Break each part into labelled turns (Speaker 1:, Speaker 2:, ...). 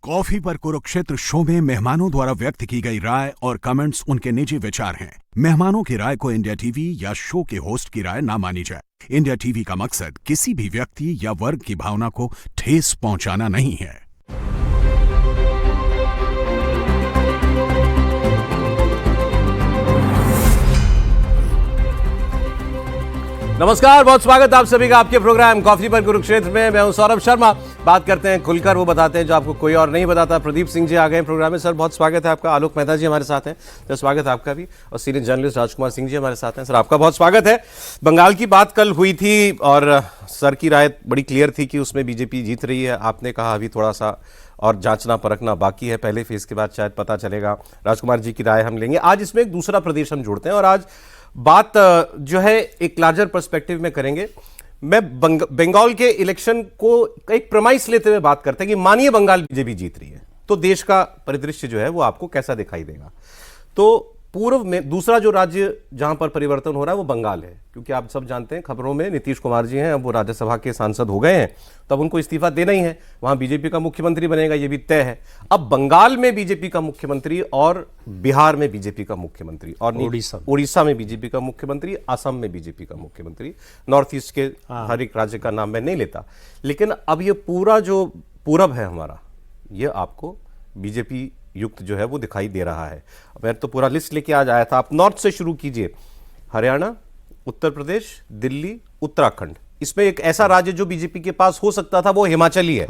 Speaker 1: Coffee पर Kurukshetra show में मेहमानों द्वारा व्यक्त की गई राय और कमेंट्स उनके निजी विचार हैं। मेहमानों की राय को इंडिया टीवी या शो के होस्ट की राय ना मानी जाए। इंडिया टीवी का मकसद किसी भी व्यक्ति या वर्ग की भावना को ठेस पहुंचाना नहीं है।
Speaker 2: नमस्कार, बहुत स्वागत आप सभी का आपके प्रोग्राम कॉफी पर कुरुक्षेत्र में। मैं हूं सौरभ शर्मा। बात करते हैं खुलकर, वो बताते हैं जो आपको कोई और नहीं बताता। प्रदीप सिंह जी आ गए प्रोग्राम में। सर बहुत स्वागत है आपका। आलोक मेहता जी हमारे साथ हैं, तो स्वागत है आपका भी। और सीनियर जर्नलिस्ट राजकुमार सिंह जी हमारे साथ हैं। सर आपका बहुत स्वागत है। बंगाल की बात कल हुई थी और सर की राय बड़ी क्लियर थी कि उसमें बीजेपी जीत रही है। आपने कहा अभी थोड़ा सा और जांचना परखना बाकी है, पहले फेज के बाद शायद पता चलेगा। राजकुमार जी की राय हम लेंगे। आज इसमें एक दूसरा प्रदेश हम जोड़ते हैं और आज बात जो है एक लार्जर पर्सपेक्टिव में करेंगे। मैं बंगाल के इलेक्शन को एक प्रमाइस लेते हुए बात करते हैं कि मानिए बंगाल बीजेपी जीत रही है तो देश का परिदृश्य जो है वो आपको कैसा दिखाई देगा। तो पूर्व में दूसरा जो राज्य जहां पर परिवर्तन हो रहा है वो बंगाल है, क्योंकि आप सब जानते हैं खबरों में नीतीश कुमार जी हैं, अब वो राज्यसभा के सांसद हो गए हैं, तब उनको इस्तीफा देना ही है। वहां बीजेपी का मुख्यमंत्री बनेगा, ये भी तय है। अब बंगाल में बीजेपी का मुख्यमंत्री और बिहार में बीजेपी का मुख्यमंत्री और उड़ीसा में बीजेपी का मुख्यमंत्री, असम में बीजेपी का मुख्यमंत्री। नॉर्थ ईस्ट के हर एक राज्य का नाम मैं नहीं लेता, लेकिन अब ये पूरा जो पूरब है हमारा, ये आपको बीजेपी युक्त जो है वो दिखाई दे रहा है। मैं तो पूरा लिस्ट लेके आज आया था। आप नॉर्थ से शुरू कीजिए। हरियाणा, उत्तर प्रदेश, दिल्ली, उत्तराखंड। इसमें एक ऐसा राज्य जो बीजेपी के पास हो सकता था वो हिमाचल ही है।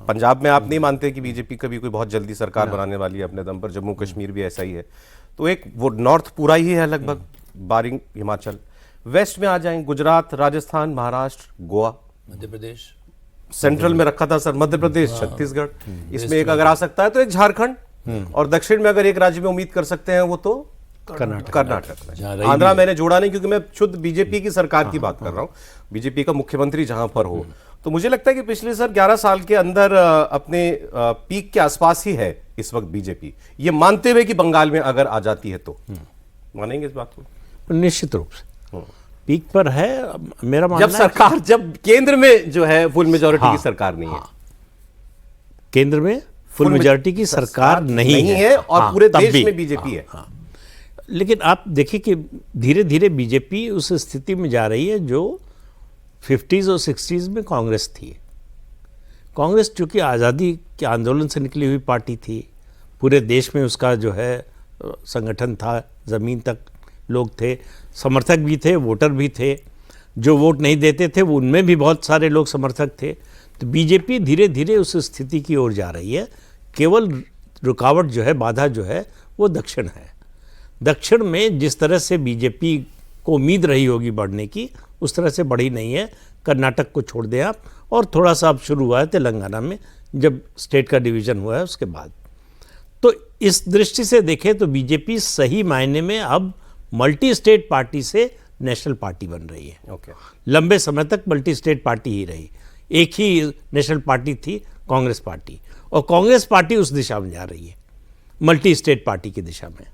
Speaker 2: पंजाब में आप नहीं मानते कि बीजेपी कभी कोई बहुत जल्दी सरकार बनाने वाली है अपने दम पर। जम्मू कश्मीर भी ऐसा ही है। तो एक वो नॉर्थ पूरा ही है लगभग, बारिंग हिमाचल। वेस्ट में आ जाएं, गुजरात, राजस्थान, महाराष्ट्र, गोवा,
Speaker 3: मध्य प्रदेश।
Speaker 2: सेंट्रल में रखा था सर मध्य प्रदेश, छत्तीसगढ़। इसमें एक अगर आ सकता है तो एक झारखंड। और दक्षिण में अगर एक राज्य में उम्मीद कर सकते हैं वो तो कर्नाटक में। आंध्रा मैंने जोड़ा नहीं क्योंकि मैं शुद्ध बीजेपी की सरकार की बात कर रहा हूं, बीजेपी का मुख्यमंत्री जहां पर हो। तो मुझे लगता है कि पिछले सर 11 साल के अंदर अपने पीक के आसपास ही है इस वक्त बीजेपी, ये मानते हुए कि बंगाल में अगर आ जाती है तो मानेंगे इस बात को?
Speaker 3: निश्चित रूप से पीक पर है मेरा मानना।
Speaker 2: जब केंद्र में जो है फुल मेजॉरिटी की सरकार नहीं है,
Speaker 3: केंद्र में फुल मेजॉरिटी की सरकार नहीं
Speaker 2: है और पूरे देश में बीजेपी है।
Speaker 3: लेकिन आप देखिए कि धीरे धीरे बीजेपी उस स्थिति में जा रही है जो 50s और 60s में कांग्रेस थी। कांग्रेस चूंकि आज़ादी के आंदोलन से निकली हुई पार्टी थी, पूरे देश में उसका जो है संगठन था, ज़मीन तक लोग थे, समर्थक भी थे, वोटर भी थे। जो वोट नहीं देते थे वो उनमें भी बहुत सारे लोग समर्थक थे। तो बीजेपी धीरे धीरे उस स्थिति की ओर जा रही है। केवल रुकावट जो है, बाधा जो है वो दक्षिण है। दक्षिण में जिस तरह से बीजेपी को उम्मीद रही होगी बढ़ने की, उस तरह से बढ़ी नहीं है। कर्नाटक को छोड़ दें आप, और थोड़ा सा अब शुरू हुआ है तेलंगाना में, जब स्टेट का डिवीज़न हुआ है उसके बाद। तो इस दृष्टि से देखें तो बीजेपी सही मायने में अब मल्टी स्टेट पार्टी से नेशनल पार्टी बन रही है। लंबे समय तक मल्टी स्टेट पार्टी ही रही, एक ही नेशनल पार्टी थी कांग्रेस पार्टी, और कांग्रेस पार्टी उस दिशा में जा रही है, मल्टी स्टेट पार्टी की दिशा में।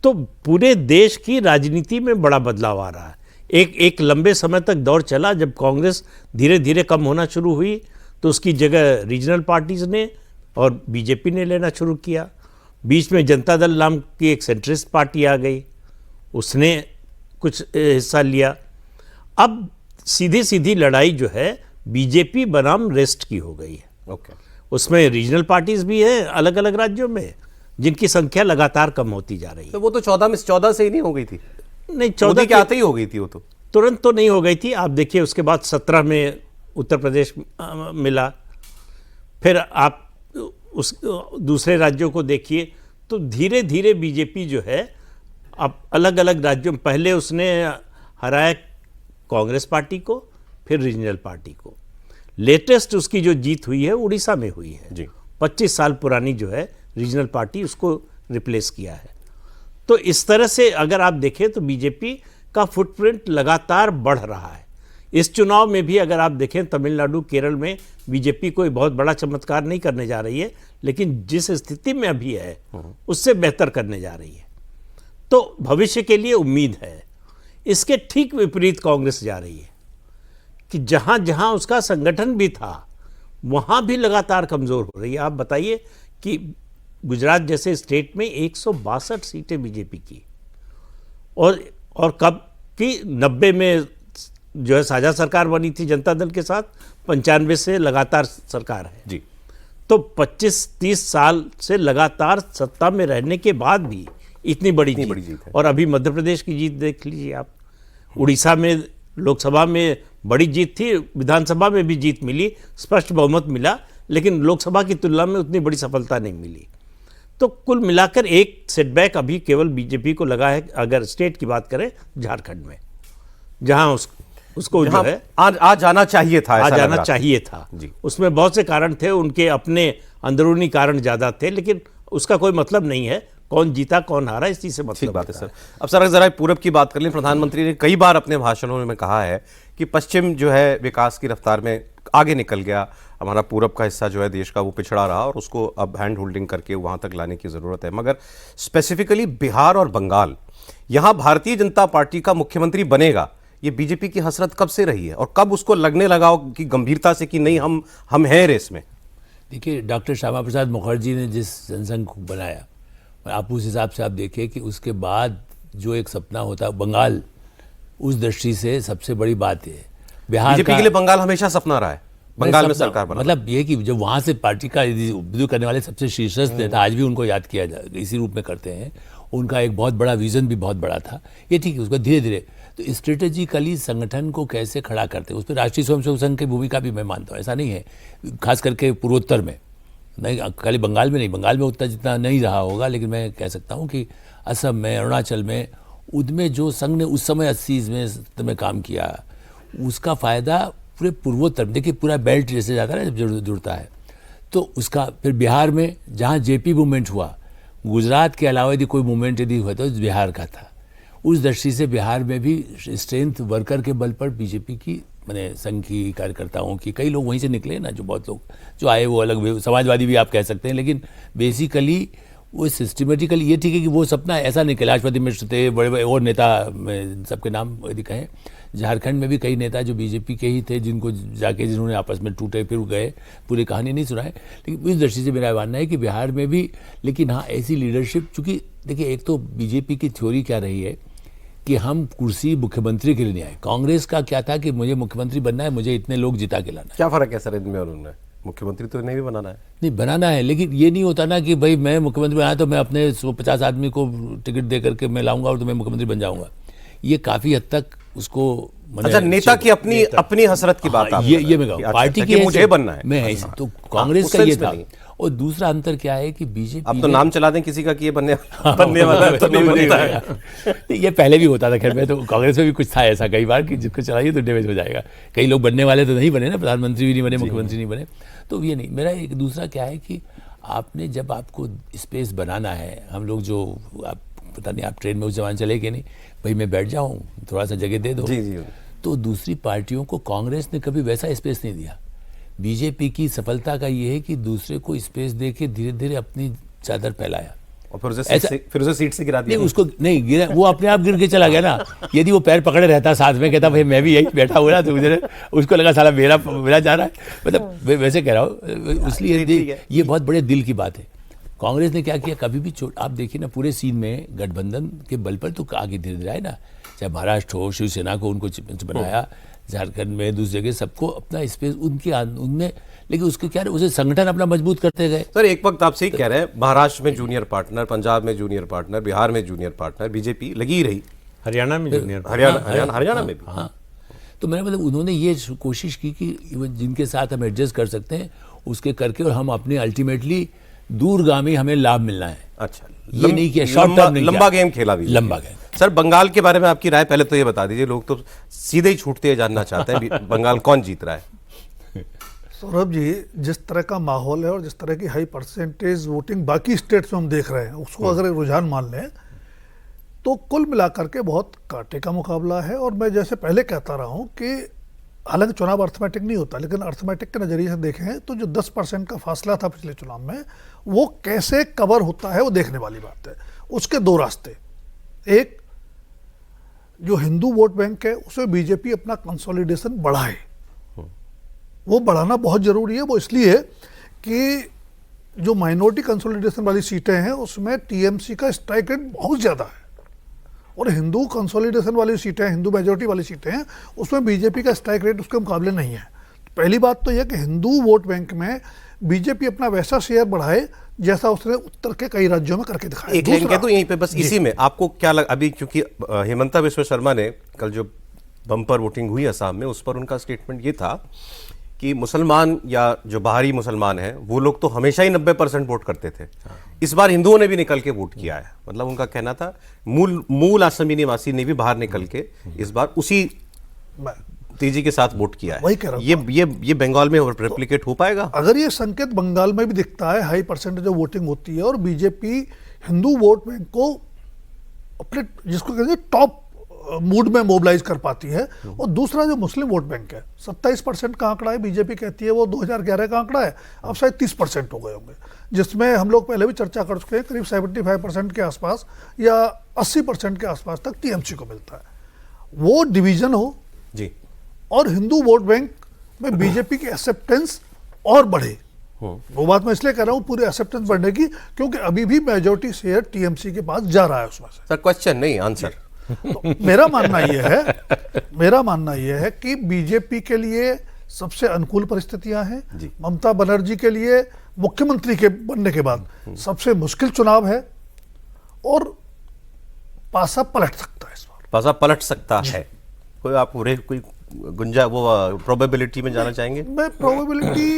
Speaker 3: तो पूरे देश की राजनीति में बड़ा बदलाव आ रहा है। एक लंबे समय तक दौर चला जब कांग्रेस धीरे धीरे कम होना शुरू हुई, तो उसकी जगह रीजनल पार्टीज ने और बीजेपी ने लेना शुरू किया। बीच में जनता दल नाम की एक सेंट्रिस्ट पार्टी आ गई, उसने कुछ हिस्सा लिया। अब सीधी सीधी लड़ाई जो है बीजेपी बनाम रेस्ट की हो गई है। उसमें रीजनल पार्टीज भी हैं अलग अलग राज्यों में, जिनकी संख्या लगातार कम होती जा रही है।
Speaker 2: तो वो तो 14 से ही नहीं हो गई थी?
Speaker 3: नहीं, 14
Speaker 2: के आते ही हो गई थी वो तो।
Speaker 3: तुरंत तो नहीं हो गई थी। आप देखिए उसके बाद 17 में उत्तर प्रदेश मिला, फिर आप उस दूसरे राज्यों को देखिए। तो धीरे धीरे बीजेपी जो है अब अलग अलग राज्यों में, पहले उसने हराया कांग्रेस पार्टी को, फिर रीजनल पार्टी को। लेटेस्ट उसकी जो जीत हुई है उड़ीसा में हुई है जी। 25 साल पुरानी जो है रीजनल पार्टी, उसको रिप्लेस किया है। तो इस तरह से अगर आप देखें तो बीजेपी का फुटप्रिंट लगातार बढ़ रहा है। इस चुनाव में भी अगर आप देखें, तमिलनाडु, केरल में बीजेपी कोई बहुत बड़ा चमत्कार नहीं करने जा रही है, लेकिन जिस स्थिति में अभी है उससे बेहतर करने जा रही है। तो भविष्य के लिए उम्मीद है। इसके ठीक विपरीत कांग्रेस जा रही है कि जहां जहां उसका संगठन भी था वहाँ भी लगातार कमज़ोर हो रही है। आप बताइए कि गुजरात जैसे स्टेट में 162 सीटें बीजेपी की, और कब की 90 में जो है साझा सरकार बनी थी जनता दल के साथ, 95 से लगातार सरकार है
Speaker 2: जी।
Speaker 3: तो 25-30 साल से लगातार सत्ता में रहने के बाद भी इतनी बड़ी जीत
Speaker 2: है।
Speaker 3: और अभी मध्य प्रदेश की जीत देख लीजिए आप, उड़ीसा में लोकसभा में बड़ी जीत थी, विधानसभा में भी जीत मिली, स्पष्ट बहुमत मिला, लेकिन लोकसभा की तुलना में उतनी बड़ी सफलता नहीं मिली। तो कुल मिलाकर एक सेटबैक अभी केवल बीजेपी को लगा है, अगर स्टेट की बात करें झारखंड में, जहां उसको जो है
Speaker 2: आज जाना चाहिए था,
Speaker 3: आ जाना चाहिए था
Speaker 2: जी।
Speaker 3: उसमें बहुत से कारण थे, उनके अपने अंदरूनी कारण ज़्यादा थे, लेकिन उसका कोई मतलब नहीं है कौन जीता कौन हारा, इस चीज़ से मतलब।
Speaker 2: ठीक बात है सर। अब सर जरा पूरब की बात कर लें। प्रधानमंत्री ने कई बार अपने भाषणों में कहा है कि पश्चिम जो है विकास की रफ्तार में आगे निकल गया, हमारा पूरब का हिस्सा जो है देश का वो पिछड़ा रहा और उसको अब हैंड होल्डिंग करके वहाँ तक लाने की ज़रूरत है। मगर स्पेसिफिकली बिहार और बंगाल, यहाँ भारतीय जनता पार्टी का मुख्यमंत्री बनेगा, ये बीजेपी की हसरत कब से रही है और कब उसको लगने लगा कि गंभीरता से कि नहीं हम हैं रेस में?
Speaker 4: देखिए, डॉक्टर श्यामा प्रसाद मुखर्जी ने जिस जनसंघ को बनाया, आप उस हिसाब से आप देखिए कि उसके बाद जो एक सपना होता बंगाल, उस दृष्टि से सबसे बड़ी बात है बिहार
Speaker 2: बीजेपी के लिए बंगाल हमेशा सपना रहा है, बंगाल में सरकार बना।
Speaker 4: मतलब ये कि जब वहाँ से पार्टी का उपयोग करने वाले सबसे शीर्षस्थ नेता आज भी उनको याद किया जाए इसी रूप में करते हैं, उनका एक बहुत बड़ा विजन भी बहुत बड़ा था। ये ठीक है, उसको धीरे धीरे तो स्ट्रेटेजिकली संगठन को कैसे खड़ा करते हैं उस पर राष्ट्रीय स्वयंसेवक संघ की भूमिका भी मैं मानता हूँ। ऐसा नहीं है, खास करके पूर्वोत्तर में, नहीं खाली बंगाल में नहीं, बंगाल में उतना जितना नहीं रहा होगा, लेकिन मैं कह सकता हूँ कि असम में, अरुणाचल में, उनमें जो संघ ने उस समय 80 में काम किया, उसका फ़ायदा पूरे पूर्वोत्तर में, देखिए पूरा बेल्ट जैसे जाता है ना जब जुड़ता है, तो उसका फिर बिहार में जहाँ जेपी मूवमेंट हुआ, गुजरात के अलावा यदि कोई मूवमेंट यदि हुआ तो बिहार का था। उस दृष्टि से बिहार में भी स्ट्रेंथ वर्कर के बल पर बीजेपी की, मैंने संघ की कार्यकर्ताओं की, कई लोग वहीं से निकले ना, जो बहुत लोग जो आए वो अलग समाजवादी भी आप कह सकते हैं, लेकिन बेसिकली वो सिस्टमेटिकली ये ठीक है कि वो सपना ऐसा नहीं, कैलाशपति मिश्र थे, बड़े बड़े और नेता में सबके नाम यदि कहें, झारखंड में भी कई नेता जो बीजेपी के ही थे, जिनको जाके जिन्होंने आपस में टूटे फिर गए, पूरी कहानी नहीं सुनाए, लेकिन इस दृष्टि से मेरा मानना है कि बिहार में भी, लेकिन हाँ ऐसी लीडरशिप, चूँकि देखिए एक तो बीजेपी की थ्योरी क्या रही है कि हम कुर्सी मुख्यमंत्री के लिए नहीं आए। कांग्रेस का क्या था कि मुझे मुख्यमंत्री बनना है, मुझे इतने लोग जिता के लाना है।
Speaker 2: क्या फर्क है सर इनमें और उनमें? मुख्यमंत्री तो नहीं भी बनाना है,
Speaker 4: नहीं बनाना है, लेकिन ये नहीं होता ना कि भाई मैं मुख्यमंत्री बना तो मैं अपने 150 आदमी को टिकट दे करके मैं लाऊंगा और तो मैं मुख्यमंत्री बन जाऊंगा। ये काफी हद तक उसको,
Speaker 2: अच्छा, नेता की अपनी हसरत की बात,
Speaker 4: ये मैं कहूँ पार्टी की
Speaker 2: मुझे बनना है,
Speaker 4: मैं ऐसे तो कांग्रेस का ये था। और दूसरा अंतर क्या है कि बीजेपी,
Speaker 2: अब तो नाम चला दें किसी का कि ये बनने वाला है तो नहीं बनता है।
Speaker 4: ये पहले भी होता था, खैर मैं तो कांग्रेस में भी कुछ था ऐसा कई बार कि जिसको चलाइए तो डैमेज हो जाएगा। कई लोग बनने वाले तो नहीं बने ना, प्रधानमंत्री भी नहीं बने, मुख्यमंत्री नहीं बने, तो ये नहीं। मेरा एक दूसरा क्या है कि आपने जब आपको स्पेस बनाना है, हम लोग जो आप पता नहीं आप ट्रेन में उस जमाने चले कि नहीं, भाई मैं बैठ जाऊँ थोड़ा सा जगह दे दो, तो दूसरी पार्टियों को कांग्रेस ने कभी वैसा स्पेस नहीं दिया। बीजेपी की सफलता का ये है कि दूसरे को स्पेस दे के धीरे धीरे अपनी चादर फैलाया
Speaker 2: और फिर उसे सीट से गिरा दिया।
Speaker 4: नहीं, उसको नहीं गिरा, वो अपने आप गिर के चला गया ना। यदि वो पैर पकड़े रहता साथ में, कहता भाई मैं भी यही बैठा हुआ ना, तो मुझे उसको लगा साला मेरा जा रहा है, मतलब वैसे कह रहा हूँ। इसलिए ये बहुत बड़े दिल की बात है। कांग्रेस ने क्या किया, कभी भी आप देखिए ना, पूरे सीन में गठबंधन के बल पर तो आगे धीरे धीरे आए ना, चाहे महाराष्ट्र हो, शिवसेना को उनको बनाया, झारखंड में दूसरी जगह सबको अपना स्पेस उनमें, लेकिन उसके क्या है, उसे संगठन अपना मजबूत करते गए।
Speaker 2: सर एक वक्त आप सही कह रहे हैं, महाराष्ट्र में जूनियर पार्टनर, पंजाब में जूनियर पार्टनर, बिहार में जूनियर पार्टनर, बीजेपी लगी रही,
Speaker 3: हरियाणा में जूनियर,
Speaker 2: हरियाणा में भी।
Speaker 4: हाँ, तो मेरा मतलब उन्होंने ये कोशिश की कि जिनके साथ हम एडजस्ट कर सकते हैं उसके करके, और हम अपने अल्टीमेटली दूरगामी हमें लाभ मिलना है।
Speaker 2: अच्छा,
Speaker 4: ये नहीं किया, शॉर्ट टर्म नहीं,
Speaker 2: लंबा गेम खेला भी,
Speaker 4: लंबा गेम।
Speaker 2: सर बंगाल के बारे में आपकी राय पहले तो ये बता दीजिए, लोग तो सीधे ही छूटते जानना चाहते हैं बंगाल कौन जीत रहा है?
Speaker 5: सौरभ जी, जिस तरह का माहौल है और जिस तरह की हाई परसेंटेज वोटिंग बाकी स्टेट्स में हम देख रहे हैं, उसको अगर एक रुझान मान लें तो कुल मिलाकर के बहुत कांटे का मुकाबला है। और मैं जैसे पहले कहता रहा हूँ कि हालांकि चुनाव अर्थमेटिक नहीं होता, लेकिन अर्थमेटिक के नज़रिए से देखें तो जो 10% का फासला था पिछले चुनाव में, वो कैसे कवर होता है वो देखने वाली बात है। उसके दो रास्ते, एक जो हिंदू वोट बैंक है उसमें बीजेपी अपना कंसोलिडेशन बढ़ाए, वो बढ़ाना बहुत ज़रूरी है। वो इसलिए कि जो माइनॉरिटी कंसोलिडेशन वाली सीटें हैं उसमें टीएमसी का स्ट्राइक रेट बहुत ज़्यादा है, और हिंदू कंसोलिडेशन वाली सीटें, हिंदू मेजोरिटी वाली सीटें हैं, उसमें बीजेपी का स्ट्राइक रेट उसके मुकाबले नहीं है। पहली बात तो यह कि हिंदू वोट बैंक में बीजेपी अपना वैसा शेयर बढ़ाए जैसा उसने उत्तर के कई राज्यों में करके दिखाया।
Speaker 2: एक लाइन कह दूं यहीं पे बस, इसी में आपको क्या लग, अभी क्योंकि हेमंता बिश्व शर्मा ने कल जो बम्पर वोटिंग हुई असम में, उस पर उनका स्टेटमेंट ये था कि मुसलमान या जो बाहरी मुसलमान हैं वो लोग तो हमेशा ही 90% वोट करते थे, इस बार हिंदुओं ने भी निकल के वोट किया है। मतलब उनका कहना था मूल असमी निवासी ने भी बाहर निकल के इस बार उसी तेजी के साथ वोट किया है।
Speaker 5: वही कह रहा हूं।
Speaker 2: ये बंगाल में रेप्लिकेट हो पाएगा?
Speaker 5: अगर ये संकेत बंगाल में भी दिखता है, हाई परसेंटेज ऑफ वोटिंग होती है और बीजेपी हिंदू वोट बैंक को अपने जिसको कहते हैं टॉप मूड में मोबिलाइज कर पाती है, और दूसरा जो मुस्लिम वोट बैंक है 27% का आंकड़ा है, बीजेपी कहती है वो 2011 का आंकड़ा है, अब शायद 30% हो गए होंगे, जिसमें हम लोग पहले भी चर्चा कर चुके हैं, करीब 75% के आसपास या 80% के आसपास तक टीएमसी को मिलता है। वो डिवीजन हो
Speaker 2: जी,
Speaker 5: और हिंदू वोट बैंक में बीजेपी की एक्सेप्टेंस और बढ़े। वो बात मैं इसलिए कह रहा हूं पूरी एक्सेप्टेंस बढ़ने की, क्योंकि अभी भी मेजोरिटी शेयर टीएमसी के पास जा रहा है उसमें से।
Speaker 2: सर क्वेश्चन नहीं आंसर।
Speaker 5: तो मेरा मानना यह है कि बीजेपी के लिए सबसे अनुकूल परिस्थितियां हैं। ममता बनर्जी के लिए मुख्यमंत्री के बनने के बाद सबसे मुश्किल चुनाव है, और पासा पलट सकता है इस बार।
Speaker 2: पासा पलट सकता है। कोई आप कोई गुंजा वो प्रोबेबिलिटी में जाना चाहेंगे?
Speaker 5: मैं प्रोबेबिलिटी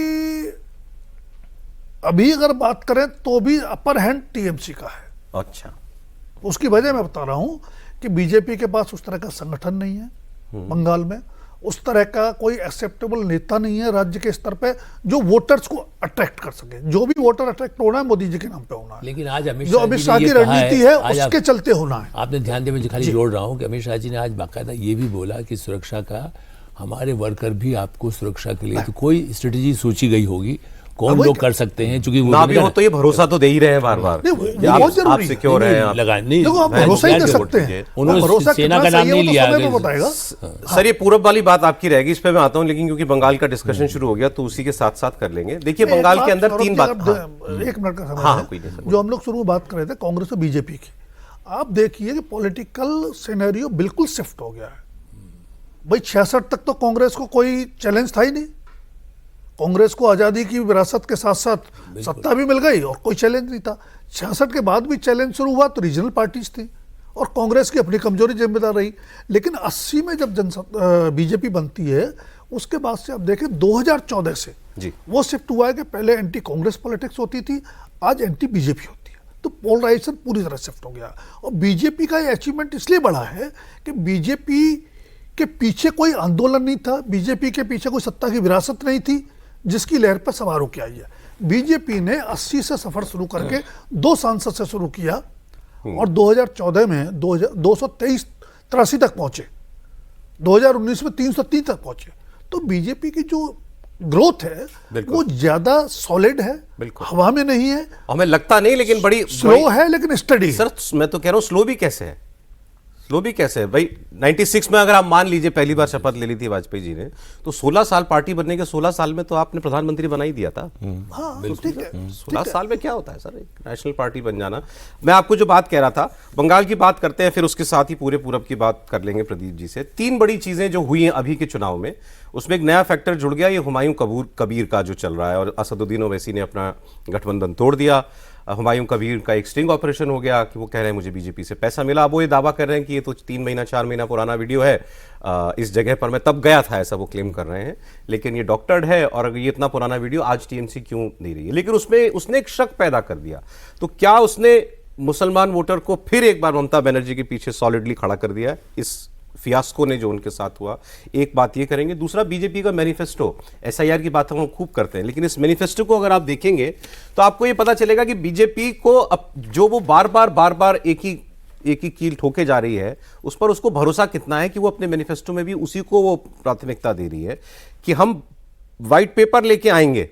Speaker 5: अभी अगर बात करें तो भी अपर हैंड टीएमसी का है।
Speaker 2: अच्छा,
Speaker 5: उसकी वजह मैं बता रहा हूं कि बीजेपी के पास उस तरह का संगठन नहीं है बंगाल में, उस तरह का कोई एक्सेप्टेबल नेता नहीं है राज्य के स्तर पे जो वोटर्स को अट्रैक्ट कर सके। जो भी वोटर अट्रैक्ट होना है मोदी जी के नाम पे होना है,
Speaker 4: लेकिन आज
Speaker 5: जो अमित शाह की रणनीति है उसके चलते होना है।
Speaker 4: आपने ध्यान दिया, मैं खाली जोड़ रहा हूँ कि अमित शाह जी ने आज बाकायदा ये भी बोला कि सुरक्षा का हमारे वर्कर भी आपको सुरक्षा के लिए तो कोई स्ट्रेटेजी सोची गई होगी, कौन लोग कर सकते हैं, क्योंकि
Speaker 2: ना भी हो तो ये भरोसा तो दे ही रहे हैं बार बार। आप सिक्योर हैं, आप
Speaker 4: नहीं
Speaker 5: देखो आप भरोसा ही दे सकते हैं।
Speaker 4: उन्होंने सेना का नाम नहीं लिया।
Speaker 5: बताएगा
Speaker 2: सर ये पूरब वाली बात आपकी रहेगी, इस पे मैं आता हूं, लेकिन क्योंकि बंगाल का डिस्कशन शुरू हो गया तो उसी के साथ साथ कर लेंगे। देखिए बंगाल के अंदर तीन बात,
Speaker 5: एक मिनट का समय है, जो हम लोग शुरू में बात कर रहे थे कांग्रेस और बीजेपी की, आप देखिए कि पॉलिटिकल सिनेरियो बिल्कुल शिफ्ट हो गया है। भाई 66 तक तो कांग्रेस को कोई चैलेंज था ही नहीं, कांग्रेस को आज़ादी की विरासत के साथ साथ सत्ता भी मिल गई और कोई चैलेंज नहीं था। 66 के बाद भी चैलेंज शुरू हुआ तो रीजनल पार्टीज थी और कांग्रेस की अपनी कमजोरी जिम्मेदार रही। लेकिन 80 में जब बीजेपी बनती है उसके बाद से आप देखें 2014 से वो शिफ्ट हुआ है कि पहले एंटी कांग्रेस पॉलिटिक्स होती थी, आज एंटी बीजेपी होती है, तो पोलराइजेशन पूरी तरह शिफ्ट हो गया। और बीजेपी का ये अचीवमेंट इसलिए बड़ा है कि बीजेपी के पीछे कोई आंदोलन नहीं था, बीजेपी के पीछे कोई सत्ता की विरासत नहीं थी जिसकी लहर पर सवार होकर आई है। बीजेपी ने 80 से सफर शुरू करके 2 सांसद से शुरू किया और 2014 में 283 तक पहुंचे, 2019 में 303 तक पहुंचे। तो बीजेपी की जो ग्रोथ है वो ज्यादा सॉलिड है, हवा में नहीं है,
Speaker 2: हमें लगता नहीं, लेकिन बड़ी
Speaker 5: स्लो है लेकिन स्टडी।
Speaker 2: सर मैं तो कह रहा हूं स्लो भी कैसे है, स्लो भी कैसे है भाई। 96 में अगर आप मान लीजिए पहली बार शपथ ले ली थी वाजपेयी जी ने, तो 16 साल पार्टी बनने के 16 साल में तो आपने प्रधानमंत्री बना ही दिया था।
Speaker 5: हाँ, ठीक है।
Speaker 2: 16 साल में क्या होता है सर एक नेशनल पार्टी बन जाना। मैं आपको जो बात कह रहा था बंगाल की बात करते हैं, फिर उसके साथ ही पूरे पूरब की बात कर लेंगे प्रदीप जी से। 3 बड़ी चीजें जो हुई हैं अभी के चुनाव में, उसमें एक नया फैक्टर जुड़ गया, ये हुमायूं कबीर का जो चल रहा है, और असदुद्दीन ओवैसी ने अपना गठबंधन तोड़ दिया। हुमायूं कबीर का एक स्टिंग ऑपरेशन हो गया कि वो कह रहे हैं मुझे बीजेपी से पैसा मिला। अब वो ये दावा कर रहे हैं कि ये तो 3 महीना 4 महीना पुराना वीडियो है, इस जगह पर मैं तब गया था, ऐसा वो क्लेम कर रहे हैं, लेकिन ये डॉक्टर्ड है और ये इतना पुराना वीडियो आज टीएमसी क्यों दे रही है। लेकिन उसमें उसने एक शक पैदा कर दिया, तो क्या उसने मुसलमान वोटर को फिर एक बार ममता बनर्जी के पीछे सॉलिडली खड़ा कर दिया इस फियास्को ने जो उनके साथ हुआ। एक बात ये करेंगे, दूसरा बीजेपी का मैनिफेस्टो, एसआईआर की बात हम लोग खूब करते हैं, लेकिन इस मैनिफेस्टो को अगर आप देखेंगे तो आपको ये पता चलेगा कि बीजेपी को अब जो वो बार बार एक ही कील ठोके जा रही है, उस पर उसको भरोसा कितना है कि वो अपने मैनिफेस्टो में भी उसी को वो प्राथमिकता दे रही है कि हम व्हाइट पेपर लेके आएंगे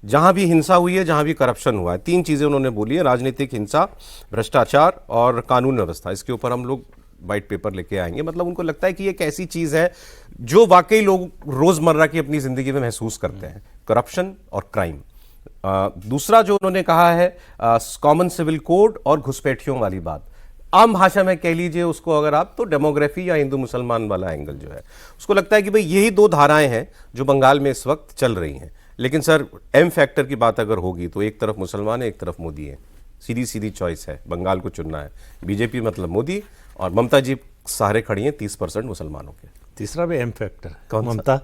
Speaker 2: जहां भी हिंसा हुई है, जहां भी करप्शन हुआ है। 3 चीजें उन्होंने बोली है, राजनीतिक हिंसा, भ्रष्टाचार और कानून व्यवस्था, इसके ऊपर हम लोग वाइट पेपर लेके आएंगे। मतलब उनको लगता है कि ये एक ऐसी चीज है जो वाकई लोग रोजमर्रा की अपनी जिंदगी में महसूस करते हैं, करप्शन और क्राइम। दूसरा जो उन्होंने कहा है कॉमन सिविल कोड और घुसपैठियों वाली बात, आम भाषा में कह लीजिए उसको अगर आप, तो डेमोग्राफी या हिंदू मुसलमान वाला एंगल जो है, उसको लगता है कि भाई यही दो धाराएं हैं जो बंगाल में इस वक्त चल रही हैं। लेकिन सर एम फैक्टर की बात अगर होगी तो एक तरफ मुसलमान है, एक तरफ मोदी है, सीधी सीधी चॉइस है, बंगाल को चुनना है। बीजेपी मतलब मोदी, और ममता जी सहारे खड़ी हैं 30% मुसलमानों के।
Speaker 3: तीसरा भी एम फैक्टर,
Speaker 2: कौन सा?
Speaker 3: ममता।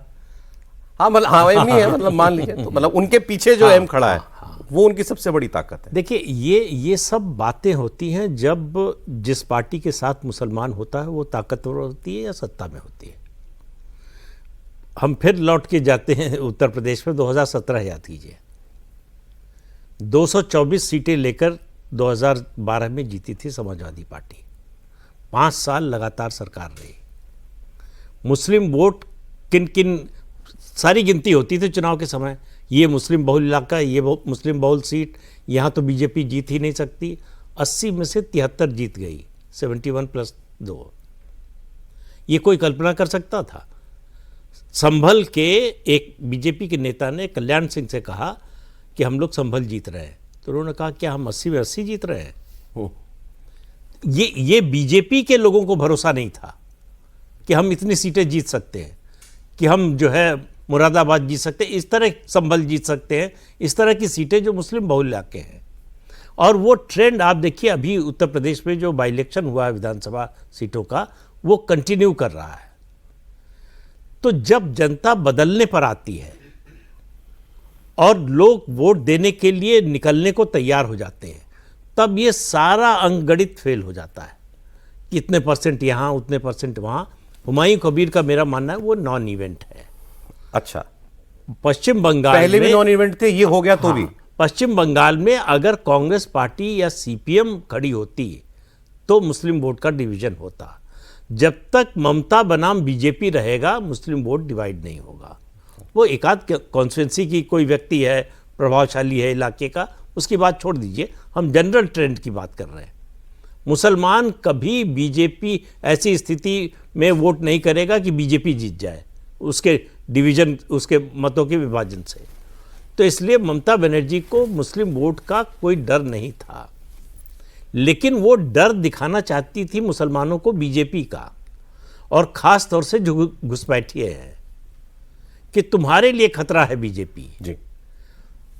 Speaker 2: हाँ मतलब हाँ एम ही है, मतलब मान लीजिए, तो मतलब उनके पीछे जो एम खड़ा है वो उनकी सबसे बड़ी ताकत है।
Speaker 3: देखिए ये सब बातें होती हैं जब जिस पार्टी के साथ मुसलमान होता है वो ताकतवर होती है या सत्ता में होती है। हम फिर लौट के जाते हैं उत्तर प्रदेश में, 2017 याद कीजिए, 224 सीटें लेकर 2012 में जीती थी समाजवादी पार्टी। 5 साल लगातार सरकार रही। मुस्लिम वोट किन किन, सारी गिनती होती थी चुनाव के समय, ये मुस्लिम बहुल इलाका, ये मुस्लिम बहुल सीट, यहाँ तो बीजेपी जीत ही नहीं सकती। 80 में से 73 जीत गई, 71 + 2। ये कोई कल्पना कर सकता था? संभल के एक बीजेपी के नेता ने कल्याण सिंह से कहा कि हम लोग संभल जीत रहे हैं, तो उन्होंने कहा क्या हम 80 में 80 जीत रहे हैं? ये बीजेपी के लोगों को भरोसा नहीं था कि हम इतनी सीटें जीत सकते हैं, कि हम जो है मुरादाबाद जीत सकते हैं, इस तरह संभल जीत सकते हैं, इस तरह की सीटें जो मुस्लिम बहुल इलाके हैं। और वो ट्रेंड आप देखिए, अभी उत्तर प्रदेश में जो बाई इलेक्शन हुआ है विधानसभा सीटों का, वो कंटिन्यू कर रहा है। तो जब जनता बदलने पर आती है और लोग वोट देने के लिए निकलने को तैयार हो जाते हैं, तब ये सारा अंकगणित फेल हो जाता है कि इतने % यहाँ, उतने % वहाँ। हुमायूं कबीर का मेरा मानना है वो नॉन इवेंट है।
Speaker 2: अच्छा,
Speaker 3: पश्चिम बंगाल
Speaker 2: पहले भी
Speaker 3: में,
Speaker 2: नॉन इवेंट थे, ये हो गया तो भी।
Speaker 3: पश्चिम बंगाल में अगर कांग्रेस पार्टी या सीपीएम खड़ी होती तो मुस्लिम वोट का डिवीजन होता। जब तक ममता बनाम बीजेपी रहेगा, मुस्लिम वोट डिवाइड नहीं होगा। वो एकाध कॉन्स्टिट्यूंसी की कोई व्यक्ति है, प्रभावशाली है इलाके का, उसकी बात छोड़ दीजिए, हम जनरल ट्रेंड की बात कर रहे हैं। मुसलमान कभी बीजेपी ऐसी स्थिति में वोट नहीं करेगा कि बीजेपी जीत जाए उसके डिवीजन, उसके मतों के विभाजन से। तो इसलिए ममता बनर्जी को मुस्लिम वोट का कोई डर नहीं था, लेकिन वो डर दिखाना चाहती थी मुसलमानों को बीजेपी का, और खास तौर से जो घुसपैठिए हैं, कि तुम्हारे लिए खतरा है बीजेपी
Speaker 2: जी।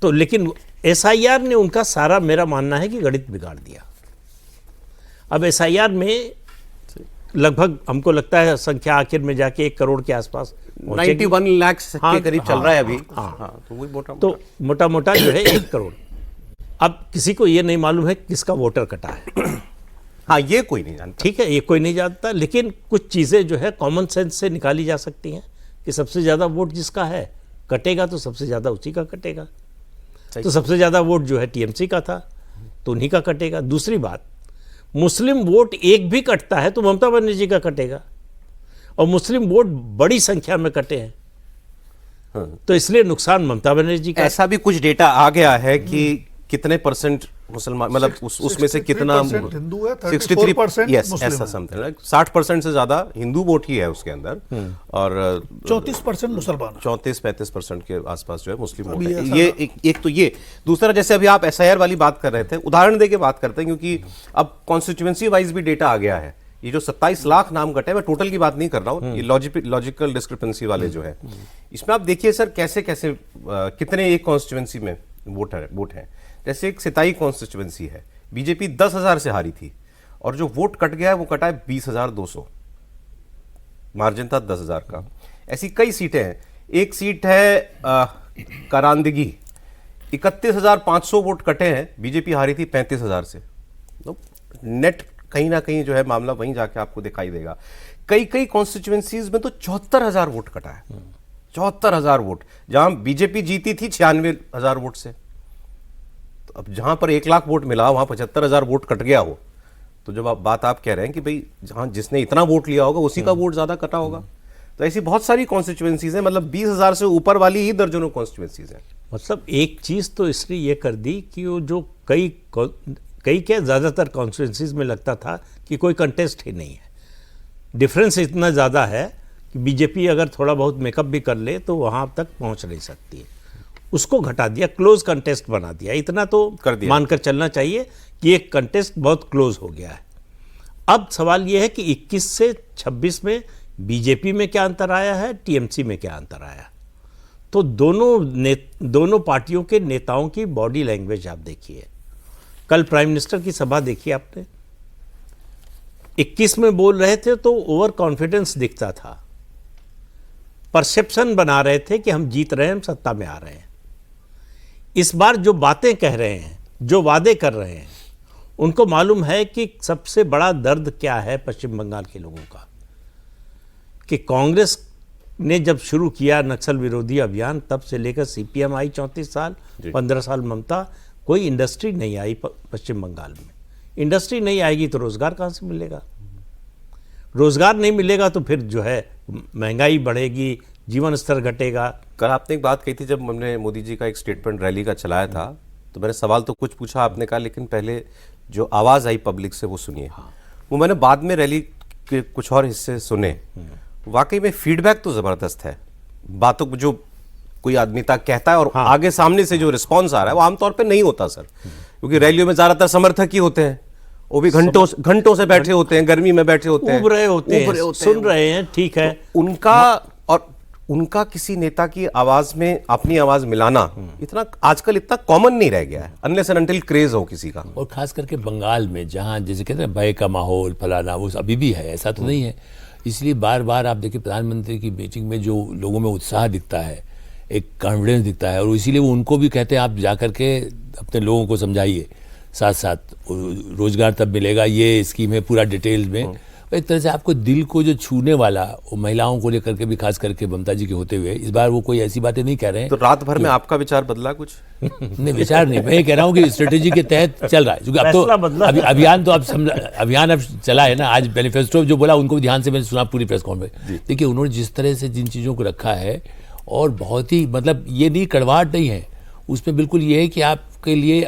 Speaker 3: तो लेकिन एसआईआर ने उनका सारा, मेरा मानना है कि गणित बिगाड़ दिया। अब एसआईआर में लगभग हमको लगता है संख्या आखिर में जाके 1 करोड़ के आसपास
Speaker 2: 91 लाख के करीब चल रहा है अभी।
Speaker 3: हाँ,
Speaker 2: तो वही
Speaker 3: तो मोटा मोटा जो है 1 करोड़। अब किसी को ये नहीं मालूम है किसका वोटर कटा है।
Speaker 2: हाँ, ये कोई नहीं जानता।
Speaker 3: ठीक है, ये कोई नहीं जानता, लेकिन कुछ चीज़ें जो है कॉमन सेंस से निकाली जा सकती हैं कि सबसे ज़्यादा वोट जिसका है कटेगा तो सबसे ज़्यादा उसी का कटेगा। तो सबसे ज़्यादा वोट जो है टीएमसी का था तो उन्हीं का कटेगा। दूसरी बात, मुस्लिम वोट एक भी कटता है तो ममता बनर्जी का कटेगा, और मुस्लिम वोट बड़ी संख्या में कटे हैं, तो इसलिए नुकसान ममता बनर्जी का।
Speaker 2: ऐसा भी कुछ डेटा आ गया है कि कितने % मुसलमान, मतलब उसमें से कितना
Speaker 5: 63% हिंदू है,
Speaker 2: 63%
Speaker 5: 34%
Speaker 2: यस,
Speaker 5: मुस्लिम
Speaker 2: ऐसा
Speaker 5: है।
Speaker 2: समथिंग लाइक 60% से ज्यादा हिंदू वोट ही है उसके अंदर, और
Speaker 5: 34% मुसलमान।
Speaker 2: 34-35% के आसपास जो है मुस्लिम वोट
Speaker 5: अभी
Speaker 2: है।
Speaker 5: ऐसा
Speaker 2: ये एक तो ये। दूसरा, जैसे अभी आप एसआईआर वाली बात कर रहे थे, उदाहरण दे के बात करते हैं, क्योंकि अब कॉन्स्टिट्यूएंसी वाइज भी डेटा आ गया है। ये जो 27 लाख नाम कटे, मैं टोटल की बात नहीं कर रहा हूँ, ये लॉजिकल डिस्क्रिपेंसी वाले जो है, इसमें आप देखिए सर कैसे कैसे कितने एक कॉन्स्टिट्यूएंसी में वोट है। जैसे एक सिताई कॉन्स्टिट्यूएंसी है, बीजेपी 10,000 से हारी थी, और जो वोट कट गया है वो कटा है 20,200, मार्जिन था 10,000 का। ऐसी कई सीटें हैं। एक सीट है करांदगी, 31,500 वोट कटे हैं, बीजेपी हारी थी 35,000 से। तो नेट कहीं ना कहीं जो है मामला वहीं जाके आपको दिखाई देगा। कई कॉन्स्टिट्यूएंसीज में तो 74,000 वोट कटा है, 74,000 वोट, जहां बीजेपी जीती थी 96,000 वोट से। तो अब जहां पर 1 लाख वोट मिला, वहां 75,000 वोट कट गया हो, तो जब आप कह रहे हैं कि भाई जहां जिसने इतना वोट लिया होगा उसी का वोट ज्यादा कटा होगा। तो ऐसी बहुत सारी कॉन्स्टिट्यूएंसीज हैं, मतलब 20,000 से ऊपर वाली ही दर्जनों कॉन्स्टिट्यूएंसीज हैं।
Speaker 3: मतलब एक चीज़ तो इसलिए ये कर दी कि वो जो कई क्या ज़्यादातर कॉन्स्टिट्यूंसीज में लगता था कि कोई कंटेस्ट ही नहीं है, डिफरेंस इतना ज़्यादा है कि बीजेपी अगर थोड़ा बहुत मेकअप भी कर ले तो वहाँ तक पहुँच नहीं सकती है। उसको घटा दिया, क्लोज कंटेस्ट बना दिया, इतना तो
Speaker 2: कर दिया।
Speaker 3: मानकर चलना चाहिए कि एक कंटेस्ट बहुत क्लोज हो गया है। अब सवाल यह है कि 21 से 26 में बीजेपी में क्या अंतर आया है, टीएमसी में क्या अंतर आया। तो दोनों पार्टियों के नेताओं की बॉडी लैंग्वेज आप देखिए। कल प्राइम मिनिस्टर की सभा देखी आपने, 21 में बोल रहे थे तो ओवर कॉन्फिडेंस दिखता था, परसेप्शन बना रहे थे कि हम जीत रहे हैं, हम सत्ता में आ रहे हैं। इस बार जो बातें कह रहे हैं, जो वादे कर रहे हैं, उनको मालूम है कि सबसे बड़ा दर्द क्या है पश्चिम बंगाल के लोगों का, कि कांग्रेस ने जब शुरू किया नक्सल विरोधी अभियान तब से लेकर सीपीएम आई 34 साल, 15 साल ममता, कोई इंडस्ट्री नहीं आई पश्चिम बंगाल में। इंडस्ट्री नहीं आएगी तो रोजगार कहाँ से मिलेगा? रोजगार नहीं मिलेगा तो फिर जो है महंगाई बढ़ेगी, जीवन स्तर घटेगा।
Speaker 2: कल आपने एक बात कही थी, जब हमने मोदी जी का एक स्टेटमेंट रैली का चलाया था, तो मैंने सवाल तो कुछ पूछा, आपने कहा लेकिन पहले जो आवाज़ आई पब्लिक से वो सुनिए। वो मैंने बाद में रैली के कुछ और हिस्से सुने, वाकई में फीडबैक तो ज़बरदस्त है। बातों को जो कोई आदमी तक कहता है और आगे सामने से जो रिस्पॉन्स आ रहा है वो आमतौर पे नहीं होता सर, क्योंकि रैलियों में ज़्यादातर समर्थक ही होते हैं, वो भी घंटों से बैठे होते हैं, गर्मी में बैठे होते हैं,
Speaker 3: उब रहे होते हैं, सुन रहे हैं, ठीक है।
Speaker 2: उनका किसी नेता की आवाज में अपनी आवाज मिलाना इतना आजकल इतना कॉमन नहीं रह गया है, अनलेस एंड अनटिल क्रेज हो किसी का।
Speaker 4: और खास करके बंगाल में जहाँ जैसे कहते हैं भय का माहौल फलाना, वो अभी भी है, ऐसा तो नहीं है। इसलिए बार बार आप देखिए प्रधानमंत्री की मीटिंग में जो लोगों में उत्साह दिखता है, एक कॉन्फिडेंस दिखता है, और इसीलिए वो उनको भी कहते हैं आप जा करके अपने लोगों को समझाइए, साथ साथ रोजगार तब मिलेगा, ये स्कीम है पूरा डिटेल में। एक तरह से आपको दिल को जो छूने वाला, वो महिलाओं को लेकर के भी खास करके ममता जी के होते हुए इस बार वो कोई ऐसी बातें नहीं कह रहे हैं।
Speaker 2: तो रात भर में आपका विचार बदला कुछ?
Speaker 4: नहीं, विचार नहीं, मैं ये कह रहा हूँ कि स्ट्रेटेजी के तहत चल रहा है, क्योंकि अब तो अभियान तो अब अभियान अब चला है ना। आज मैनिफेस्टो जो बोला उनको भी ध्यान से मैंने सुना पूरी प्रेस कॉन्फ्रेंस। देखिए उन्होंने जिस तरह से जिन चीज़ों को रखा है, और बहुत ही मतलब ये नहीं कड़वाहट नहीं है उसमें, बिल्कुल ये है कि आपके लिए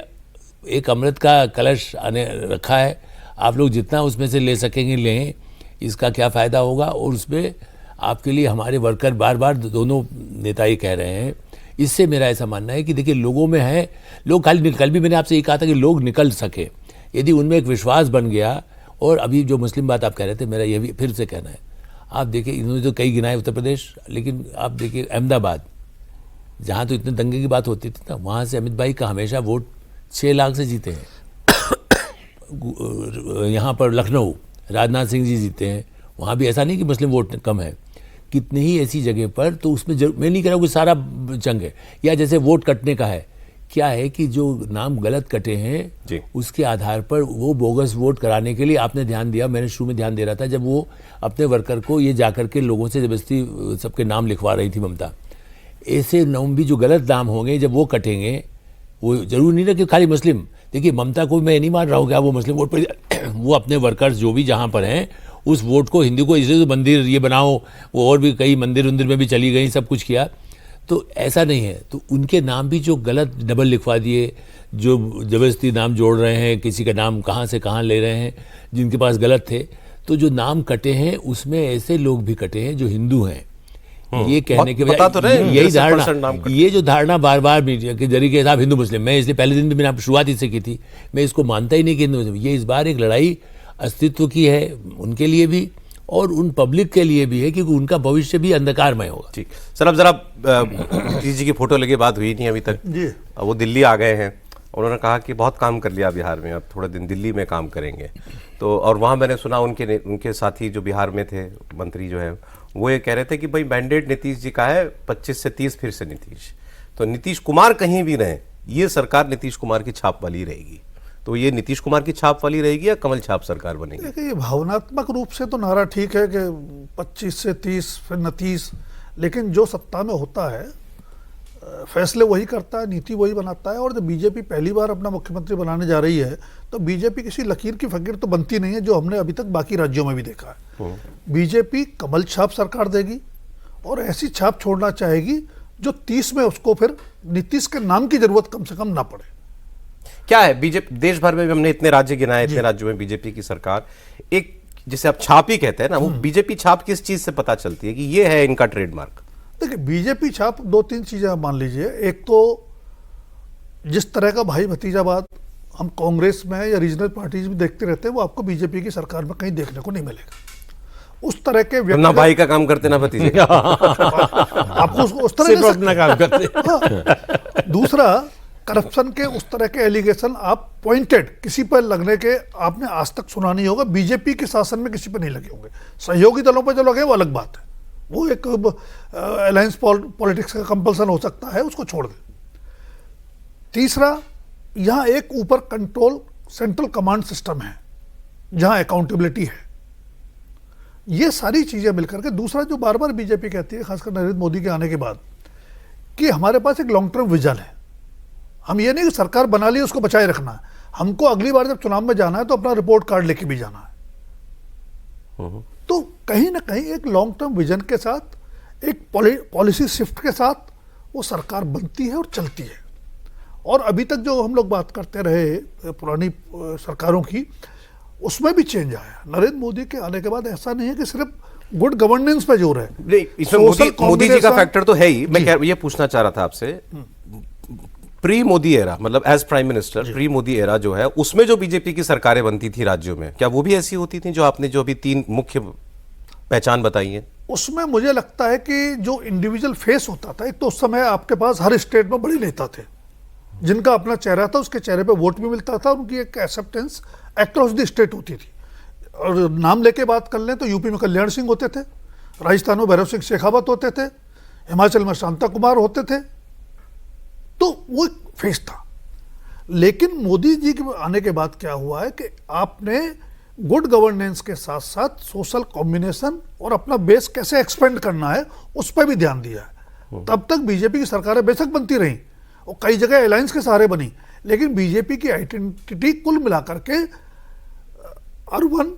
Speaker 4: एक अमृत का कलश आने रखा है, आप लोग जितना उसमें से ले सकेंगे लें, इसका क्या फ़ायदा होगा। और उसमें आपके लिए हमारे वर्कर बार बार दोनों नेता ये कह रहे हैं। इससे मेरा ऐसा मानना है कि देखिए लोगों में है, लोग कल भी मैंने आपसे ये कहा था कि लोग निकल सके, यदि उनमें एक विश्वास बन गया। और अभी जो मुस्लिम बात आप कह रहे थे, मेरा ये भी फिर से कहना है, आप देखिए इन्होंने तो कई गिनाए उत्तर प्रदेश, लेकिन आप देखिए अहमदाबाद, जहाँ तो इतने दंगे की बात होती थी ना, वहाँ से अमित भाई का हमेशा वोट 6 लाख से जीते हैं। यहाँ पर लखनऊ राजनाथ सिंह जी जीते हैं, वहाँ भी ऐसा नहीं कि मुस्लिम वोट कम है, कितनी ही ऐसी जगह पर। तो उसमें मैं नहीं कह रहा हूँ कि सारा जंग है, या जैसे वोट कटने का है, क्या है कि जो नाम गलत कटे हैं उसके आधार पर वो बोगस वोट कराने के लिए आपने ध्यान दिया। मैंने शुरू में ध्यान दे रहा था जब वो अपने वर्कर को ये जाकर के लोगों से जबरदस्ती सबके नाम लिखवा रही थी ममता। ऐसे नाम भी जो गलत नाम होंगे जब वो कटेंगे, वो जरूर नहीं ना कि खाली मुस्लिम। देखिए ममता को मैं नहीं मान रहा हूँ कि वो मुस्लिम वोट पर, वो अपने वर्कर्स जो भी जहाँ पर हैं उस वोट को, हिंदी को इसलिए तो मंदिर ये बनाओ, वो और भी कई मंदिर में भी चली गई, सब कुछ किया, तो ऐसा नहीं है। तो उनके नाम भी जो गलत डबल लिखवा दिए, जो जबरदस्ती नाम जोड़ रहे हैं, किसी का नाम कहाँ से कहाँ ले रहे हैं जिनके पास गलत थे, तो जो नाम कटे हैं उसमें ऐसे लोग भी कटे हैं जो हिंदू हैं। ये कहने के बजाय यही धारणा, ये जो धारणा बार बार मीडिया के जरिए के साथ हिंदू मुस्लिम, मैं इसलिए पहले दिन भी मैंने शुरुआत इससे की थी, मैं इसको मानता ही नहीं कि हिंदू मुस्लिम। ये इस बार एक लड़ाई अस्तित्व की है, उनके लिए भी और उन पब्लिक के लिए भी है, क्योंकि उनका भविष्य भी अंधकारमय होगा।
Speaker 2: ठीक सर, अब जरा नीतीश जी की फोटो लगे बात हुई नहीं अभी तक जी। वो दिल्ली आ गए हैं, उन्होंने कहा कि बहुत काम कर लिया बिहार में, अब थोड़ा दिन दिल्ली में काम करेंगे। तो और वहाँ मैंने सुना उनके साथी जो बिहार में थे मंत्री जो है वो ये कह रहे थे कि भाई मैंडेट नीतीश जी का है 25 से 30 फिर से नीतीश, तो नीतीश कुमार कहीं भी रहें ये सरकार नीतीश कुमार की छाप वाली रहेगी। तो ये नीतीश कुमार की छाप वाली रहेगी या कमल छाप सरकार बनेगी?
Speaker 5: देखिए भावनात्मक रूप से तो नारा ठीक है कि 25 से 30 फिर नीतीश, लेकिन जो सत्ता में होता है फैसले वही करता है, नीति वही बनाता है। और जब बीजेपी पहली बार अपना मुख्यमंत्री बनाने जा रही है तो बीजेपी किसी लकीर की फकीर तो बनती नहीं है, जो हमने अभी तक बाकी राज्यों में भी देखा है। बीजेपी कमल छाप सरकार देगी और ऐसी छाप छोड़ना चाहेगी जो 30 में उसको फिर नीतीश के नाम की जरूरत कम से कम ना पड़े। क्या है बीजेपी, देश भर में भी हमने इतने राज्य गिनाए, इतने राज्यों में बीजेपी की सरकार, एक
Speaker 2: जिसे आप छाप ही कहते हैं ना, वो बीजेपी छाप किस चीज से पता चलती है कि ये है इनका ट्रेडमार्क?
Speaker 5: देखिए, बीजेपी छाप दो तीन चीजें आप मान लीजिए। एक तो जिस तरह का भाई भतीजावाद हम कांग्रेस में या रीजनल पार्टीज में देखते रहते हैं, वो आपको बीजेपी की सरकार में कहीं देखने को नहीं मिलेगा। उस तरह के
Speaker 2: ना भाई का काम करते ना भतीजे का।
Speaker 5: आपको उस तरह
Speaker 3: सिर्फ
Speaker 5: के
Speaker 3: अपना काम करते
Speaker 5: हाँ। दूसरा, करप्शन के उस तरह के एलिगेशन आप पॉइंटेड किसी पर लगने के आपने आज तक सुना नहीं होगा। बीजेपी के शासन में किसी पर नहीं लगे होंगे। सहयोगी दलों पर जो लगे वो अलग बात है, वो एक अलायंस पॉलिटिक्स का कंपल्सन हो सकता है, उसको छोड़ दें। तीसरा, यहाँ एक ऊपर कंट्रोल सेंट्रल कमांड सिस्टम है जहाँ अकाउंटेबिलिटी है। ये सारी चीजें मिलकर के, दूसरा जो बार बार बीजेपी कहती है खासकर नरेंद्र मोदी के आने के बाद, कि हमारे पास एक लॉन्ग टर्म विजन है। हम ये नहीं कि सरकार बना ली उसको बचाए रखना है, हमको अगली बार जब चुनाव में जाना है तो अपना रिपोर्ट कार्ड लेके भी जाना है। तो कहीं ना कहीं एक लॉन्ग टर्म विजन के साथ, एक पॉलिसी शिफ्ट के साथ वो सरकार बनती है और चलती है। और अभी तक जो हम लोग बात करते रहे पुरानी सरकारों की, उसमें भी चेंज आया। नरेंद्र मोदी के आने के बाद ऐसा नहीं है कि सिर्फ गुड गवर्नेंस पे जोर है,
Speaker 2: नहीं, इसमें मोदी जी का फैक्टर तो है ही। मैं ये पूछना चाह रहा था आपसे, प्री मोदी एरा, मतलब as prime minister pre Modi era जो है, उसमें जो बीजेपी की सरकारें बनती थी राज्यों में, क्या वो भी ऐसी होती थी जो आपने जो अभी 3 मुख्य पहचान बताई है?
Speaker 5: उसमें मुझे लगता है कि जो इंडिविजुअल फेस होता था, एक तो उस समय आपके पास हर स्टेट में बड़े नेता थे जिनका अपना चेहरा था, उसके चेहरे पे वोट भी मिलता था, उनकी एक एक्सेप्टेंस अक्रॉस द स्टेट होती थी। और नाम लेके बात कर लें तो यूपी में कल्याण सिंह होते थे, राजस्थान में भैरव सिंह शेखावत होते थे, हिमाचल में शांता कुमार होते थे। तो वो एक फेस था। लेकिन मोदी जी के आने के बाद क्या हुआ है कि आपने गुड गवर्नेंस के साथ साथ सोशल कॉम्बिनेशन और अपना बेस कैसे एक्सपेंड करना है उस पर भी ध्यान दिया है। तब तक बीजेपी की सरकारें बेशक बनती रहीं और कई जगह अलायंस के सहारे बनी, लेकिन बीजेपी की आइडेंटिटी कुल मिलाकर के अर्बन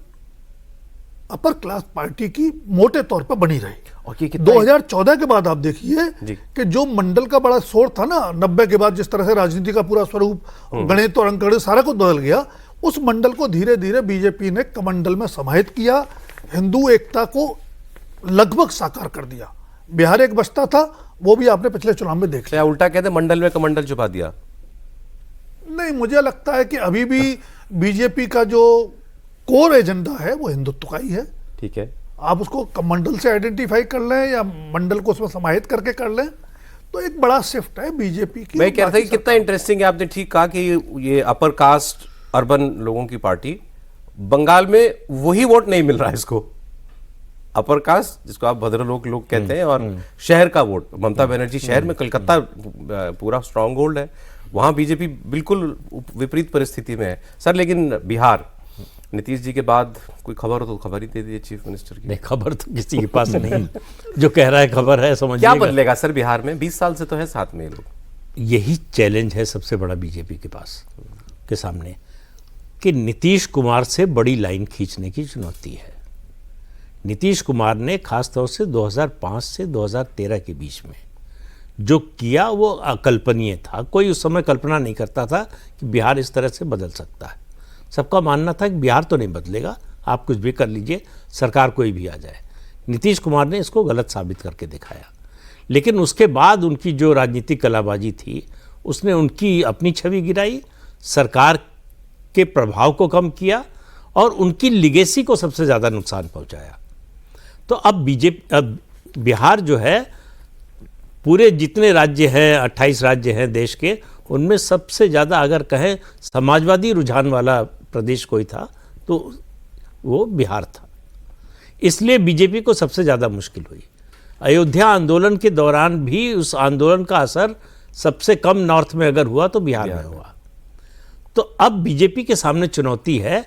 Speaker 5: अपर क्लास पार्टी की मोटे तौर पर बनी रही।
Speaker 2: और ये
Speaker 5: 2014 के बाद आप देखिए कि जो मंडल का बड़ा शोर था ना, 90 के बाद जिस तरह से राजनीति का पूरा स्वरूप, गणित और अंकगणित सारा कुछ बदल गया, उस मंडल को धीरे धीरे बीजेपी ने कमंडल में समाहित किया, हिंदू एकता को लगभग साकार कर दिया। बिहार एक बचता था, वो भी आपने पिछले चुनाव में देख लिया।
Speaker 2: उल्टा कहते मंडल में कमंडल छुपा दिया?
Speaker 5: नहीं, मुझे लगता है कि अभी भी बीजेपी का जो कोर एजेंडा है वो हिंदुत्व का ही है।
Speaker 2: ठीक है,
Speaker 5: आप उसको मंडल से आइडेंटिफाई कर लें या मंडल को उसमें समाहित करके कर लें, तो एक बड़ा शिफ्ट है बीजेपी की।
Speaker 2: मैं कह रहा था कि कितना इंटरेस्टिंग है, आपने ठीक कहा कि ये अपर कास्ट अर्बन लोगों की पार्टी, बंगाल में वही वोट नहीं मिल रहा है इसको, अपर कास्ट जिसको आप भद्रलोक लोग कहते हैं, और शहर का वोट। ममता बनर्जी शहर में, कलकत्ता पूरा स्ट्रांग होल्ड है, वहां बीजेपी बिल्कुल विपरीत परिस्थिति में है सर। लेकिन बिहार, नीतीश जी के बाद कोई खबर हो तो खबर ही दे दीजिए चीफ मिनिस्टर की।
Speaker 3: नहीं, खबर तो किसी के पास नहीं, जो कह रहा है खबर है, समझिए।
Speaker 2: क्या बदलेगा सर बिहार में? 20 साल से तो है साथ में ये लोग।
Speaker 3: यही चैलेंज है सबसे बड़ा बीजेपी के पास, के सामने, कि नीतीश कुमार से बड़ी लाइन खींचने की चुनौती है। नीतीश कुमार ने खासतौर से 2005 से 2013 के बीच में जो किया वो अकल्पनीय था। कोई उस समय कल्पना नहीं करता था कि बिहार इस तरह से बदल सकता है। सबका मानना था कि बिहार तो नहीं बदलेगा, आप कुछ भी कर लीजिए, सरकार कोई भी आ जाए। नीतीश कुमार ने इसको गलत साबित करके दिखाया। लेकिन उसके बाद उनकी जो राजनीतिक कलाबाजी थी, उसने उनकी अपनी छवि गिराई, सरकार के प्रभाव को कम किया और उनकी लिगेसी को सबसे ज़्यादा नुकसान पहुंचाया। तो अब बिहार जो है, पूरे जितने राज्य हैं, 28 राज्य हैं देश के, उनमें सबसे ज़्यादा अगर कहें समाजवादी रुझान वाला प्रदेश कोई था तो वो बिहार था। इसलिए बीजेपी को सबसे ज़्यादा मुश्किल हुई। अयोध्या आंदोलन के दौरान भी उस आंदोलन का असर सबसे कम नॉर्थ में अगर हुआ तो बिहार में हुआ। तो अब बीजेपी के सामने चुनौती है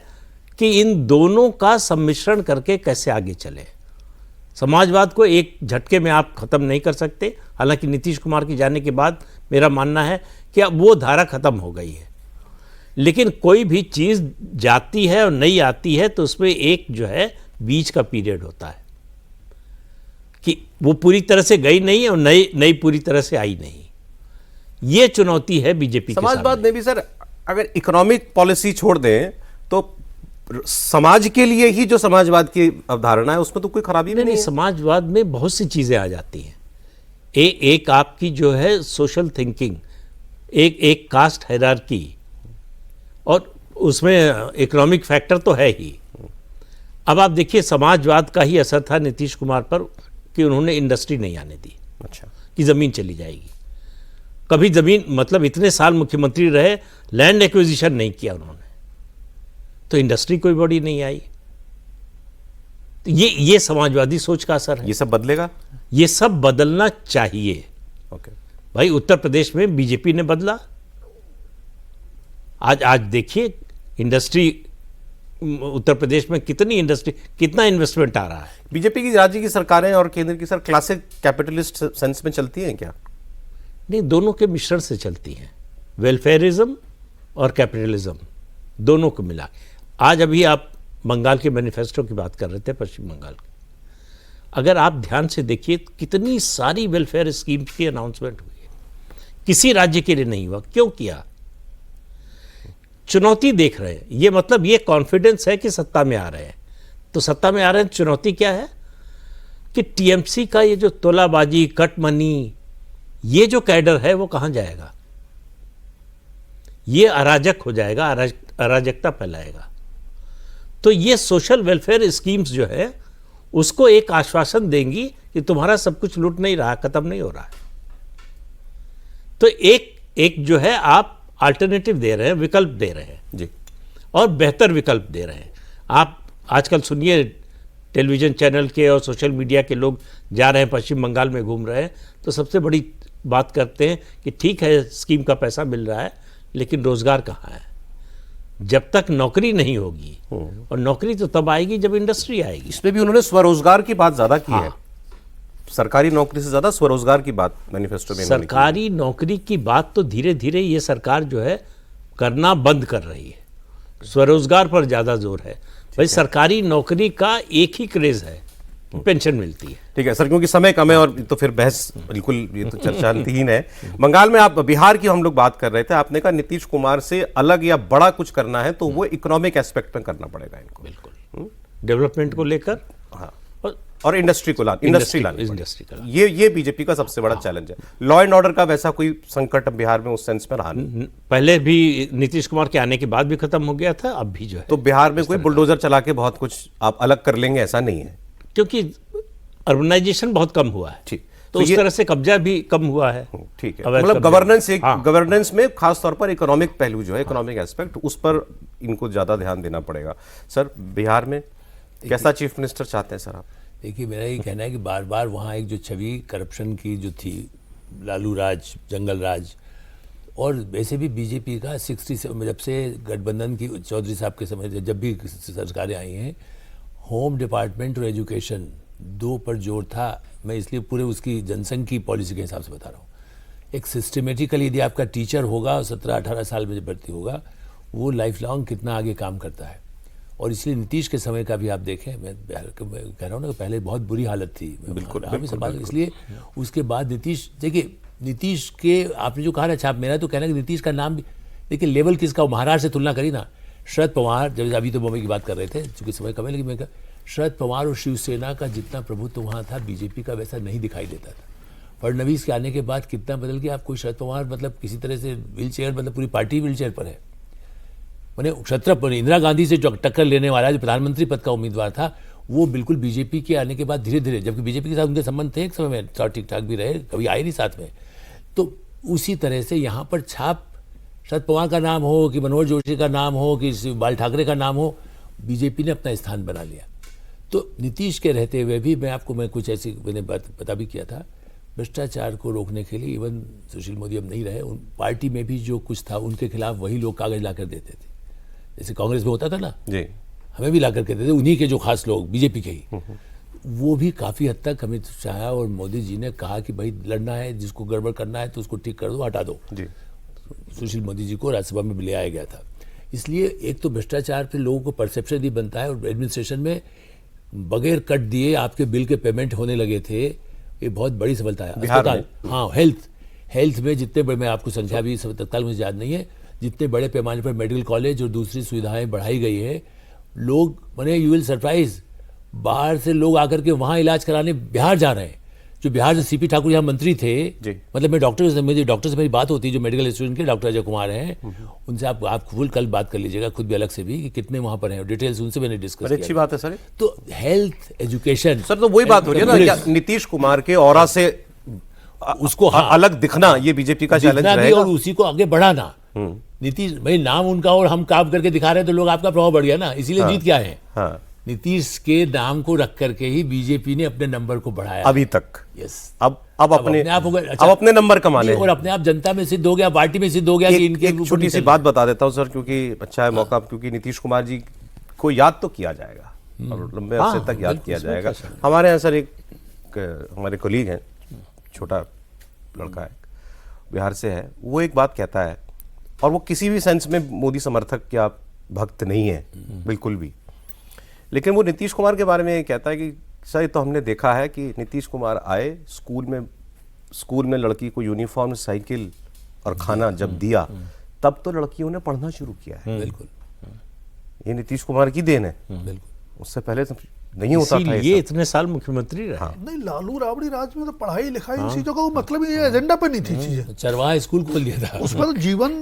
Speaker 3: कि इन दोनों का सम्मिश्रण करके कैसे आगे चले। समाजवाद को एक झटके में आप ख़त्म नहीं कर सकते, हालांकि नीतीश कुमार के जाने के बाद मेरा मानना है कि अब वो धारा ख़त्म हो गई है। लेकिन कोई भी चीज़ जाती है और नहीं आती है तो उसमें एक जो है बीच का पीरियड होता है कि वो पूरी तरह से गई नहीं और नई पूरी तरह से आई नहीं। ये चुनौती है बीजेपी के सामने।
Speaker 2: समाजवाद में भी सर अगर इकोनॉमिक पॉलिसी छोड़ दें तो समाज के लिए ही जो समाजवाद की अवधारणा है उसमें तो कोई खराबी
Speaker 3: नहीं
Speaker 2: नहीं
Speaker 3: नहीं,
Speaker 2: है।
Speaker 3: समाजवाद में बहुत सी चीजें आ जाती हैं। एक आपकी जो है सोशल थिंकिंग, एक कास्ट हायरार्की, और उसमें इकोनॉमिक फैक्टर तो है ही। अब आप देखिए, समाजवाद का ही असर था नीतीश कुमार पर कि उन्होंने इंडस्ट्री नहीं आने दी,
Speaker 2: अच्छा,
Speaker 3: कि जमीन चली जाएगी। कभी जमीन, मतलब इतने साल मुख्यमंत्री रहे, लैंड एक्विजिशन नहीं किया उन्होंने, तो इंडस्ट्री कोई बड़ी नहीं आई। तो ये समाजवादी सोच का असर है।
Speaker 2: ये सब बदलेगा।
Speaker 3: ये सब बदलना चाहिए।
Speaker 2: ओके,
Speaker 3: भाई उत्तर प्रदेश में बीजेपी ने बदला। आज देखिए इंडस्ट्री, उत्तर प्रदेश में कितनी इंडस्ट्री, कितना इन्वेस्टमेंट आ रहा है।
Speaker 2: बीजेपी की राज्य की सरकारें और केंद्र की सरकार क्लासिक कैपिटलिस्ट सेंस में चलती हैं क्या?
Speaker 3: नहीं, दोनों के मिश्रण से चलती हैं, वेलफेयरिज्म और कैपिटलिज्म दोनों को मिला। आज अभी आप बंगाल के मैनिफेस्टो की बात कर रहे थे, पश्चिम बंगाल की। अगर आप ध्यान से देखिए कितनी सारी वेलफेयर स्कीम की अनाउंसमेंट हुई है, किसी राज्य के लिए नहीं हुआ। क्यों किया? चुनौती देख रहे हैं। ये मतलब ये कॉन्फिडेंस है कि सत्ता में आ रहे हैं। तो सत्ता में आ रहे हैं, चुनौती क्या है कि टीएमसी का ये जो तोलाबाजी, कट मनी, ये जो कैडर है वो कहां जाएगा? ये अराजक हो जाएगा, अराजकता फैलाएगा। तो ये सोशल वेलफेयर स्कीम्स जो है उसको एक आश्वासन देंगी कि तुम्हारा सब कुछ लूट नहीं रहा, खत्म नहीं हो रहा है। तो एक जो है आप अल्टरनेटिव दे रहे हैं, विकल्प दे रहे हैं
Speaker 2: जी,
Speaker 3: और बेहतर विकल्प दे रहे हैं। आप आजकल सुनिए, टेलीविजन चैनल के और सोशल मीडिया के लोग जा रहे हैं, पश्चिम बंगाल में घूम रहे हैं, तो सबसे बड़ी बात करते हैं कि ठीक है स्कीम का पैसा मिल रहा है, लेकिन रोजगार कहाँ है? जब तक नौकरी नहीं होगी, और नौकरी तो तब आएगी जब इंडस्ट्री आएगी।
Speaker 2: इसमें भी उन्होंने स्वरोजगार की बात ज्यादा की है।
Speaker 3: हाँ।
Speaker 2: सरकारी नौकरी से ज्यादा स्वरोजगार की बात मैनिफेस्टो में इन्होंने की है।
Speaker 3: सरकारी नौकरी की बात तो धीरे धीरे ये सरकार जो है करना बंद कर रही है, स्वरोजगार पर ज्यादा जोर है। भाई सरकारी नौकरी का एक ही क्रेज है, पेंशन मिलती है।
Speaker 2: ठीक है सर, क्योंकि समय कम है और तो फिर बहस बिल्कुल, ये तो चर्चा अंतहीन है। बंगाल में आप, बिहार की हम लोग बात कर रहे थे, आपने कहा नीतीश कुमार से अलग या बड़ा कुछ करना है तो वो इकोनॉमिक एस्पेक्ट में करना पड़ेगा इनको।
Speaker 3: बिल्कुल, डेवलपमेंट को लेकर,
Speaker 2: हाँ,
Speaker 3: और
Speaker 2: और इंडस्ट्री को लाना, इंडस्ट्री लानी पड़ेगी।
Speaker 3: इंडस्ट्री का
Speaker 2: ये बीजेपी का सबसे बड़ा चैलेंज है। लॉ एंड ऑर्डर का वैसा कोई संकट अब बिहार में उस सेंस में रहा नहीं।
Speaker 3: पहले भी नीतीश कुमार के आने के बाद भी खत्म हो गया था, अब भी जो है।
Speaker 2: तो बिहार में कोई बुलडोजर चला के बहुत कुछ आप अलग कर लेंगे ऐसा नहीं है।
Speaker 3: क्योंकि अर्बनाइजेशन बहुत कम हुआ है,
Speaker 2: ठीक,
Speaker 3: तो उस तरह से कब्जा भी कम हुआ है।
Speaker 2: ठीक है,
Speaker 3: अवैध
Speaker 2: मतलब
Speaker 3: कब्जा।
Speaker 2: गवर्नेंस, एक
Speaker 3: हाँ।
Speaker 2: गवर्नेंस में खास तौर पर इकोनॉमिक पहलू जो है, इकोनॉमिक एस्पेक्ट, उस पर इनको ज्यादा ध्यान देना पड़ेगा। सर बिहार में कैसा चीफ मिनिस्टर चाहते हैं सर आप?
Speaker 4: देखिए, मेरा ये कहना है कि बार बार वहाँ एक जो छवि करप्शन की जो थी, लालू राज, जंगल राज, और वैसे भी बीजेपी का 67 जब से गठबंधन की चौधरी साहब के समय से जब भी सरकारें आई हैं, होम डिपार्टमेंट और एजुकेशन दो पर जोर था। मैं इसलिए पूरे उसकी जनसंघ की पॉलिसी के हिसाब से बता रहा हूँ। एक सिस्टमेटिकली यदि आपका टीचर होगा और 17-18 साल में जब भर्ती होगा, वो लाइफ लॉन्ग कितना आगे काम करता है। और इसलिए नीतीश के समय का भी आप देखें, मैं कह रहा हूँ ना कि पहले बहुत बुरी हालत थी, बिल्कुल, इसलिए उसके बाद नीतीश, देखिए नीतीश के आपने जो कहा ना, अच्छा मेरा तो कहना है कि नीतीश का नाम भी देखिए, लेवल किसका, महाराष्ट्र से तुलना करी ना, शरद पवार, जब अभी तो बॉम्बे की बात कर रहे थे चूंकि समय कम है, लेकिन मैं शरद पवार और शिवसेना का जितना प्रभुत्व वहाँ था, बीजेपी का वैसा नहीं दिखाई देता था। फडणवीस के आने के बाद कितना बदल गया। आप कोई शरद पवार मतलब किसी तरह से व्हील चेयर, मतलब पूरी पार्टी व्हील चेयर पर है। मैंने इंदिरा गांधी से जो टक्कर लेने वाला जो प्रधानमंत्री पद का उम्मीदवार था, वो बिल्कुल बीजेपी के आने के बाद धीरे धीरे, जबकि बीजेपी के साथ उनके संबंध थे एक समय में, ठीक ठाक भी रहे, कभी आए नहीं साथ में, तो उसी तरह से यहाँ पर छाप शरद पवार का नाम हो कि मनोहर जोशी का नाम हो कि बाल ठाकरे का नाम हो, बीजेपी ने अपना स्थान बना लिया। तो नीतीश के रहते हुए भी मैं कुछ ऐसी मैंने बता भी किया था, भ्रष्टाचार को रोकने के लिए इवन सुशील मोदी अब नहीं रहे, उन पार्टी में भी जो कुछ था उनके खिलाफ वही लोग कागज ला कर देते थे, जैसे कांग्रेस में होता था ना जी, हमें भी ला कर देते थे, उन्हीं के जो खास लोग बीजेपी के ही। वो भी काफ़ी हद तक अमित शाह और मोदी जी ने कहा कि भाई लड़ना है, जिसको गड़बड़ करना है तो उसको ठीक कर दो, हटा दो जी। सुशील मोदी जी को राज्यसभा में ले आया गया था। इसलिए एक तो भ्रष्टाचार पे लोगों को परसेप्शन ही बनता है, और एडमिनिस्ट्रेशन में बगैर कट दिए आपके बिल के पेमेंट होने लगे थे, ये बहुत बड़ी सफलता है। अस्पताल, हाँ, हेल्थ में जितने बड़े, मैं आपको संख्या भी तत्काल मुझे याद नहीं है, जितने बड़े पैमाने पर मेडिकल कॉलेज और दूसरी सुविधाएं बढ़ाई गई है, लोग माने यू विल सरप्राइज, बाहर से लोग आकर के वहाँ इलाज कराने बिहार जा रहे हैं। जो बिहार से सीपी ठाकुर यहाँ मंत्री थे,
Speaker 2: जी।
Speaker 4: मतलब मैं डॉक्टर से मेरी बात होती है, जो मेडिकल स्टूडेंट के डॉक्टर अजय कुमार हैं, उनसे आप फुल कल बात कर लीजिएगा खुद भी अलग से भी कि कितने वहाँ पर हैं, डिटेल्स उनसे मैंने डिस्कस
Speaker 2: बड़ी
Speaker 4: किया।
Speaker 2: अच्छी बात है सर।
Speaker 4: तो हेल्थ एजुकेशन
Speaker 2: सर तो वही बात हो रही है ना, क्या नीतीश कुमार के ऑरा से
Speaker 4: उसको
Speaker 2: अलग दिखना ये बीजेपी का चैलेंज
Speaker 4: जितना भी
Speaker 2: रहेगा।
Speaker 4: और उसी को आगे बढ़ाना। नीतीश भाई नाम उनका और हम काम करके दिखा रहे हैं तो लोग आपका प्रभाव बढ़ गया ना, इसीलिए जीत क्या है।
Speaker 2: हाँ,
Speaker 4: नीतीश के नाम को रख करके ही बीजेपी ने अपने नंबर को बढ़ाया।
Speaker 2: अभी तक
Speaker 4: यस,
Speaker 2: अब अपने
Speaker 4: आप हो गए।
Speaker 2: अब अपने नंबर कमाने
Speaker 4: और अपने आप जनता में सिद्ध हो गया, पार्टी में सिद्ध हो गया कि इनके
Speaker 2: एक
Speaker 4: ऊपर
Speaker 2: छोटी
Speaker 4: नहीं
Speaker 2: सी
Speaker 4: चलना।
Speaker 2: बात बता देता हूं सर, क्योंकि अच्छा है मौका, क्योंकि नीतीश कुमार जी को याद तो किया जाएगा और लंबे अरसे
Speaker 4: हाँ,
Speaker 2: तक याद
Speaker 4: बिल्कुल,
Speaker 2: किया
Speaker 4: इसमें
Speaker 2: जाएगा।
Speaker 4: क्या शक
Speaker 2: हमारे यहाँ सर एक हमारे कोलीग हैं, छोटा लड़का है, बिहार से है, वो एक बात कहता है, और वो किसी भी सेंस में मोदी समर्थक या भक्त नहीं है बिल्कुल भी, लेकिन वो नीतीश कुमार के बारे में ये कहता है कि सर तो हमने देखा है कि नीतीश कुमार आए, स्कूल में लड़की को यूनिफॉर्म, साइकिल और खाना जब दिया, तब तो लड़कियों ने पढ़ना शुरू किया है।
Speaker 4: बिल्कुल
Speaker 2: ये नीतीश कुमार की देन है,
Speaker 4: बिल्कुल।
Speaker 2: उससे पहले तो नहीं होता था
Speaker 3: इसीलिए
Speaker 2: ये
Speaker 3: इतने साल मुख्यमंत्री रहे।
Speaker 5: नहीं, लालू राबड़ी राज में तो पढ़ाई लिखाई इन चीजों का वो मतलब ही एजेंडा पे नहीं थी चीजें।
Speaker 4: चरवाहा स्कूल खोल दिया था।
Speaker 5: उसमें तो जीवन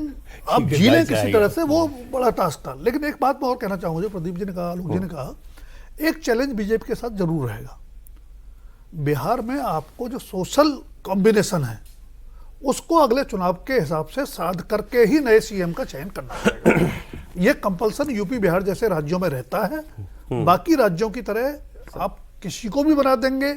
Speaker 5: आप
Speaker 4: ठीक है,
Speaker 5: जी लें
Speaker 4: जायका
Speaker 5: किसी
Speaker 4: आएगा।
Speaker 5: तरह से, वो बड़ा टास्क था। लेकिन एक बात मैं और कहना चाहूंगा, जो प्रदीप जी ने कहा, आलोक जी ने कहा, एक चैलेंज बीजेपी के साथ जरूर रहेगा। बिहार में आपको जो सोशल कॉम्बिनेशन है उसको अगले चुनाव के हिसाब से साध करके ही नए सीएम का चयन करना पड़ेगा। ये कंपल्सन यूपी बिहार जैसे राज्यों में रहता है। बाकी राज्यों की तरह आप किसी को भी बना देंगे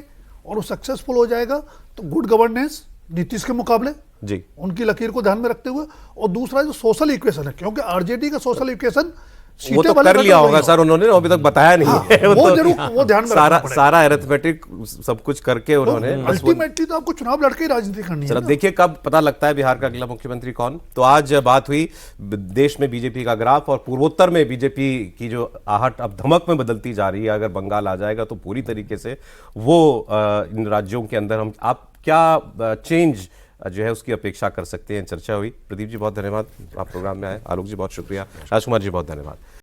Speaker 5: और वो सक्सेसफुल हो जाएगा, तो गुड गवर्नेंस नीतीश के मुकाबले
Speaker 2: जी,
Speaker 5: उनकी लकीर को ध्यान में रखते हुए, और दूसरा जो सोशल इक्वेशन है, क्योंकि आरजेडी का सोशल इक्वेशन
Speaker 2: वो तो कर लिया होगा सर उन्होंने, अभी तक बताया नहीं
Speaker 5: हाँ,
Speaker 2: है।
Speaker 5: वो
Speaker 2: तो
Speaker 5: जरूर वो ध्यान में रखना पड़ेगा।
Speaker 2: सारा अरिथमेटिक सब कुछ करके उन्होंने बस वो-
Speaker 5: अल्टीमेटली तो आपको चुनाव लड़के ही राजनीति करनी
Speaker 2: सर
Speaker 5: है
Speaker 2: अब
Speaker 5: ना।
Speaker 2: देखिए कब पता लगता है बिहार का अगला मुख्यमंत्री कौन। तो आज बात हुई देश में बीजेपी का ग्राफ और पूर्वोत्तर में बीजेपी की जो आहट अब धमक में बदलती जा रही है। अगर बंगाल आ जाएगा तो पूरी तरीके से वो इन राज्यों के अंदर हम आप क्या चेंज जो है उसकी अपेक्षा कर सकते हैं। चर्चा हुई। प्रदीप जी बहुत धन्यवाद, आप प्रोग्राम में आए। आलोक जी बहुत शुक्रिया। राजकुमार जी बहुत धन्यवाद।